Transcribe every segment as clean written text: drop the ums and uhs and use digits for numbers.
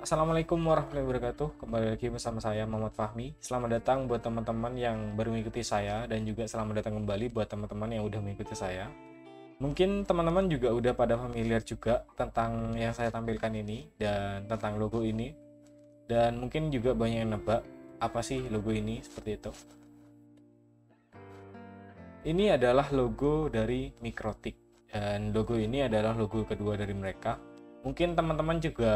Assalamualaikum warahmatullahi wabarakatuh. Kembali lagi bersama saya Muhammad Fahmi. Selamat datang buat teman-teman yang baru mengikuti saya dan juga selamat datang kembali buat teman-teman yang udah mengikuti saya. Mungkin teman-teman juga udah pada familiar juga tentang yang saya tampilkan ini dan tentang logo ini. Dan mungkin juga banyak yang nebak apa sih logo ini seperti itu. Ini adalah logo dari Mikrotik dan logo ini adalah logo kedua dari mereka. Mungkin teman-teman juga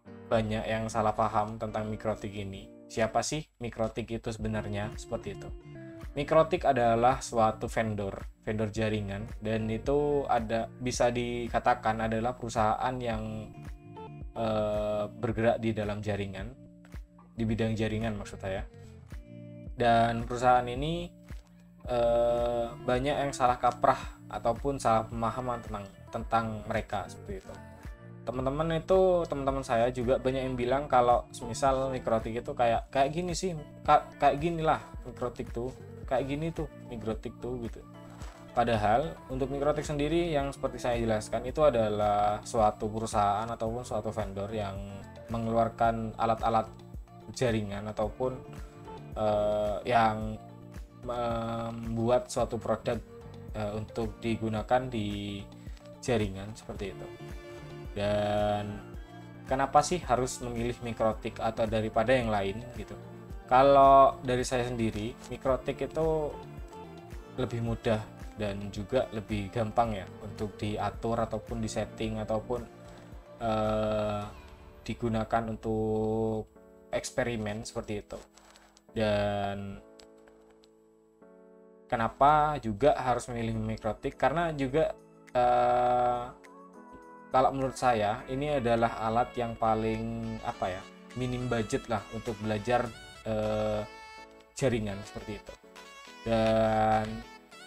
banyak yang salah paham tentang Mikrotik ini. Siapa sih Mikrotik itu sebenarnya? Seperti itu. Mikrotik adalah suatu vendor jaringan, dan itu bisa dikatakan adalah perusahaan yang bergerak di dalam jaringan, di bidang jaringan maksud saya. Dan perusahaan ini banyak yang salah kaprah ataupun salah pemahaman tentang mereka seperti itu. Teman-teman saya juga banyak yang bilang kalau misal Mikrotik itu kayak gini sih, kayak ginilah Mikrotik tuh, kayak gini tuh Mikrotik tuh gitu. Padahal untuk Mikrotik sendiri yang seperti saya jelaskan itu adalah suatu perusahaan ataupun suatu vendor yang mengeluarkan alat-alat jaringan ataupun yang membuat suatu produk untuk digunakan di jaringan seperti itu. Dan kenapa sih harus memilih Mikrotik atau daripada yang lain gitu? Kalau dari saya sendiri, Mikrotik itu lebih mudah dan juga lebih gampang ya untuk diatur ataupun disetting ataupun digunakan untuk eksperimen seperti itu. Dan kenapa juga harus memilih Mikrotik? Karena juga kalau menurut saya ini adalah alat yang paling minim budget lah untuk belajar jaringan seperti itu. Dan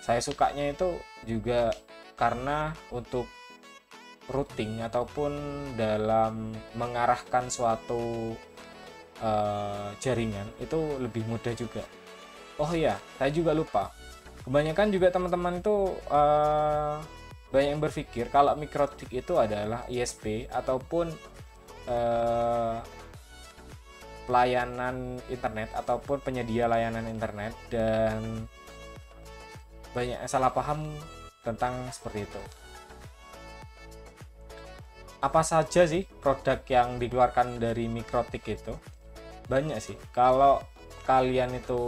saya sukanya itu juga karena untuk routing ataupun dalam mengarahkan suatu jaringan itu lebih mudah juga. Oh iya, saya juga lupa. Kebanyakan juga teman-teman itu banyak yang berpikir kalau Mikrotik itu adalah ISP ataupun layanan internet ataupun penyedia layanan internet, dan banyak yang salah paham tentang seperti itu. Apa saja sih produk yang dikeluarkan dari Mikrotik itu? Banyak sih. Kalau kalian itu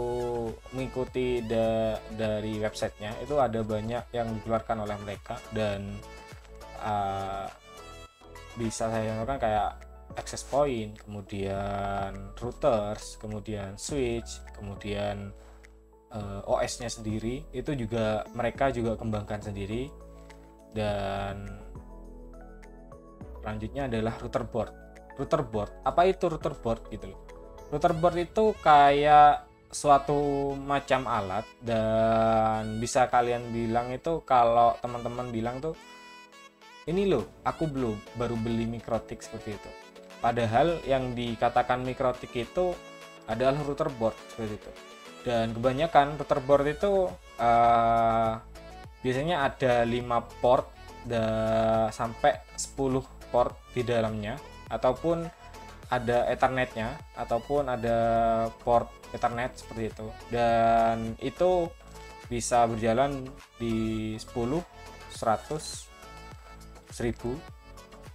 mengikuti dari websitenya, itu ada banyak yang dikeluarkan oleh mereka, dan bisa saya contohkan kayak access point, kemudian routers, kemudian switch, kemudian OS-nya sendiri itu juga mereka juga kembangkan sendiri. Dan selanjutnya adalah router board. Apa itu router board gitu loh? Router board itu kayak suatu macam alat, dan bisa kalian bilang itu, kalau teman-teman bilang tuh, ini loh aku baru beli Mikrotik seperti itu. Padahal yang dikatakan Mikrotik itu adalah router board seperti itu. Dan kebanyakan router board itu biasanya ada 5 port sampai 10 port di dalamnya, ataupun ada Ethernetnya ataupun ada port Ethernet seperti itu. Dan itu bisa berjalan di 10, 100, 1000,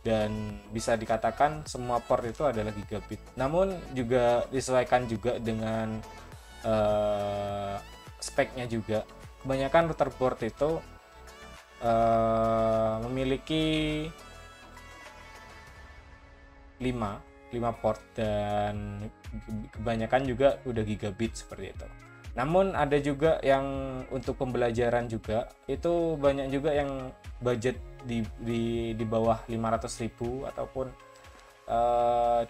dan bisa dikatakan semua port itu adalah gigabit. Namun juga disesuaikan juga dengan speknya juga. Kebanyakan router board itu memiliki 5 port, dan kebanyakan juga udah gigabit seperti itu. Namun ada juga yang untuk pembelajaran juga, itu banyak juga yang budget di bawah 500.000 ataupun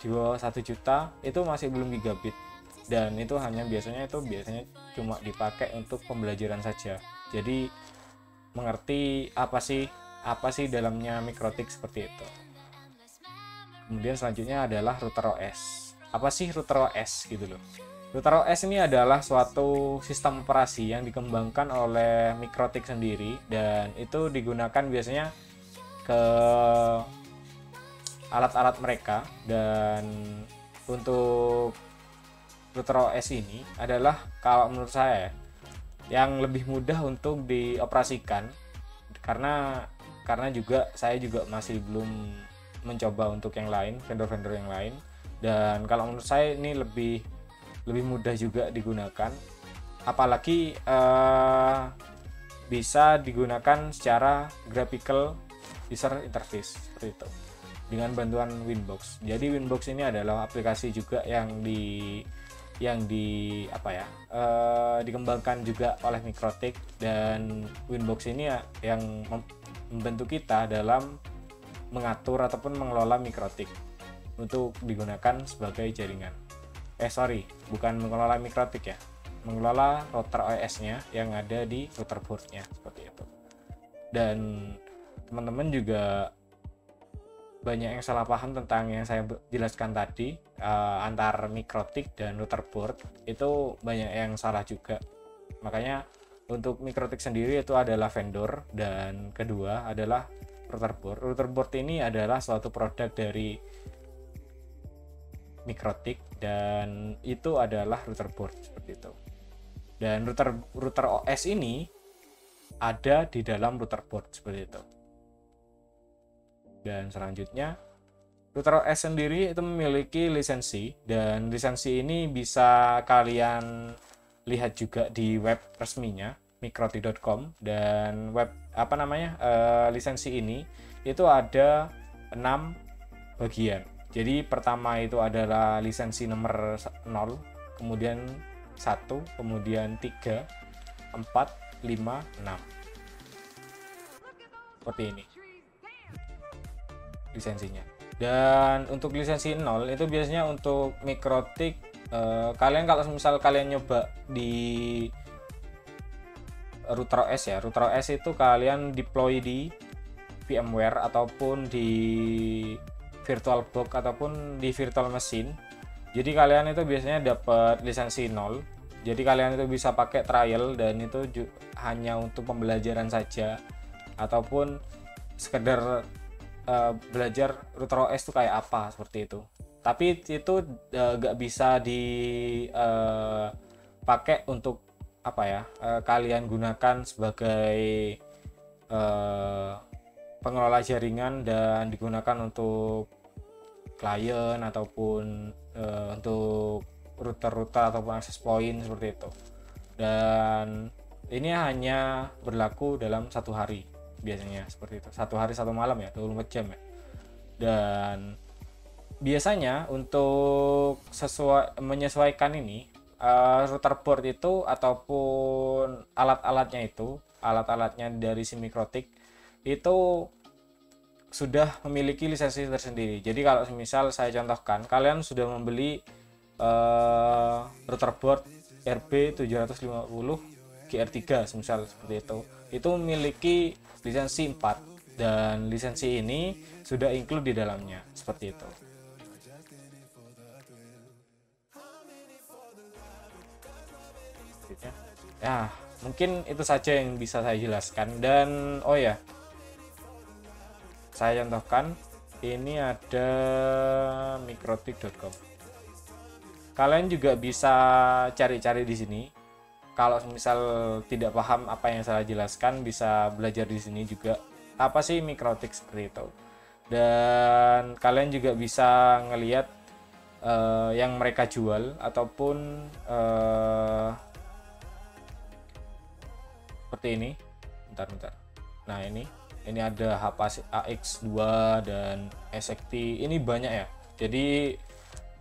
di bawah 1 juta, itu masih belum gigabit, dan itu biasanya cuma dipakai untuk pembelajaran saja. Jadi mengerti apa sih dalamnya Mikrotik seperti itu. Kemudian selanjutnya adalah router OS. Apa sih router OS gitu loh? Router OS ini adalah suatu sistem operasi yang dikembangkan oleh Mikrotik sendiri, dan itu digunakan biasanya ke alat-alat mereka. Dan untuk router OS ini adalah kalau menurut saya yang lebih mudah untuk dioperasikan, karena juga saya juga masih belum mencoba untuk yang lain, vendor-vendor yang lain. Dan kalau menurut saya ini lebih mudah juga digunakan, apalagi bisa digunakan secara graphical user interface seperti itu dengan bantuan Winbox. Jadi Winbox ini adalah aplikasi juga yang dikembangkan juga oleh Mikrotik, dan Winbox ini yang membantu kita dalam mengatur ataupun mengelola Mikrotik untuk digunakan sebagai jaringan. Bukan mengelola Mikrotik ya, mengelola router OS-nya yang ada di router board-nya seperti itu. Dan teman-teman juga banyak yang salah paham tentang yang saya jelaskan tadi, antar Mikrotik dan router board itu banyak yang salah juga. Makanya untuk Mikrotik sendiri itu adalah vendor, dan kedua adalah router board. Router board ini adalah suatu produk dari Mikrotik, dan itu adalah router board seperti itu. Dan router OS ini ada di dalam router board seperti itu. Dan selanjutnya, router OS sendiri itu memiliki lisensi, dan lisensi ini bisa kalian lihat juga di web resminya mikrotik.com. Dan lisensi ini itu ada 6 bagian. Jadi pertama itu adalah lisensi nomor 0, kemudian 1, kemudian 3, 4, 5, 6 seperti ini lisensinya. Dan untuk lisensi 0 itu biasanya untuk Mikrotik, kalian kalau misal kalian nyoba di router OS ya, router OS itu kalian deploy di VMware ataupun di VirtualBox ataupun di virtual machine. Jadi kalian itu biasanya dapat lisensi 0. Jadi kalian itu bisa pakai trial, dan itu hanya untuk pembelajaran saja ataupun sekedar belajar router OS itu kayak apa seperti itu. Tapi itu nggak bisa dipakai untuk kalian gunakan sebagai pengelola jaringan dan digunakan untuk klien ataupun untuk router-router ataupun access point seperti itu. Dan ini hanya berlaku dalam 1 hari biasanya seperti itu, 1 hari 1 malam ya, 24 jam ya. Dan biasanya untuk menyesuaikan ini, router board itu ataupun alat-alatnya dari si Mikrotik itu sudah memiliki lisensi tersendiri. Jadi kalau misal saya contohkan, kalian sudah membeli router board RB750 GR3 misal seperti itu memiliki lisensi 4, dan lisensi ini sudah include di dalamnya seperti itu. Ya, mungkin itu saja yang bisa saya jelaskan. Dan saya contohkan, ini ada mikrotik.com. Kalian juga bisa cari-cari di sini. Kalau misal tidak paham apa yang saya jelaskan, bisa belajar di sini juga apa sih Mikrotik seperti itu. Dan kalian juga bisa ngelihat yang mereka jual ataupun seperti ini. Bentar. Nah, ini ada AX2 dan SXT. Ini banyak ya. Jadi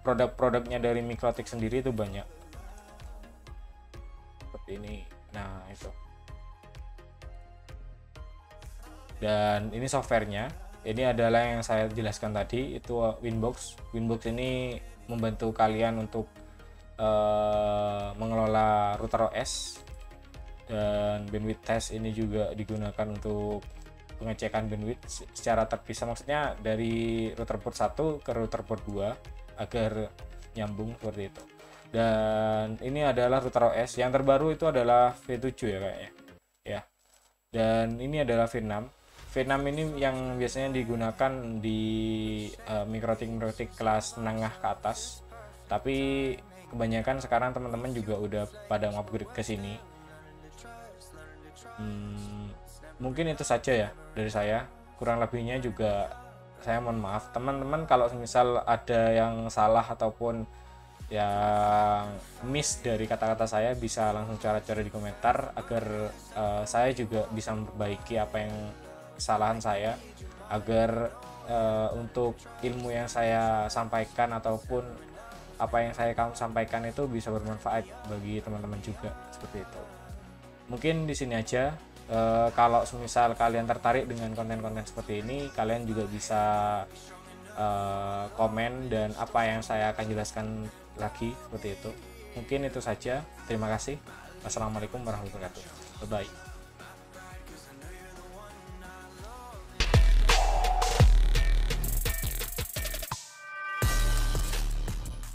produk-produknya dari Mikrotik sendiri itu banyak. Ini, nah itu. Dan ini softwarenya, ini adalah yang saya jelaskan tadi, itu Winbox. Winbox ini membantu kalian untuk mengelola router OS. Dan bandwidth test ini juga digunakan untuk pengecekan bandwidth secara terpisah, maksudnya dari router port 1 ke router port 2 agar nyambung seperti itu. Dan ini adalah router OS yang terbaru, itu adalah V7 ya kayaknya ya. Dan ini adalah V6. V6 ini yang biasanya digunakan di mikrotik kelas menengah ke atas, tapi kebanyakan sekarang teman-teman juga udah pada upgrade ke sini. Mungkin itu saja ya dari saya, kurang lebihnya juga saya mohon maaf teman-teman kalau misal ada yang salah ataupun yang miss dari kata-kata saya, bisa langsung cara-cara di komentar agar saya juga bisa memperbaiki apa yang kesalahan saya, agar untuk ilmu yang saya sampaikan ataupun apa yang saya sampaikan itu bisa bermanfaat bagi teman-teman juga, seperti itu. Mungkin di sini aja. Kalau misal kalian tertarik dengan konten-konten seperti ini, kalian juga bisa komen dan apa yang saya akan jelaskan lagi, seperti itu. Mungkin itu saja. Terima kasih. Wassalamualaikum warahmatullahi wabarakatuh. Bye bye.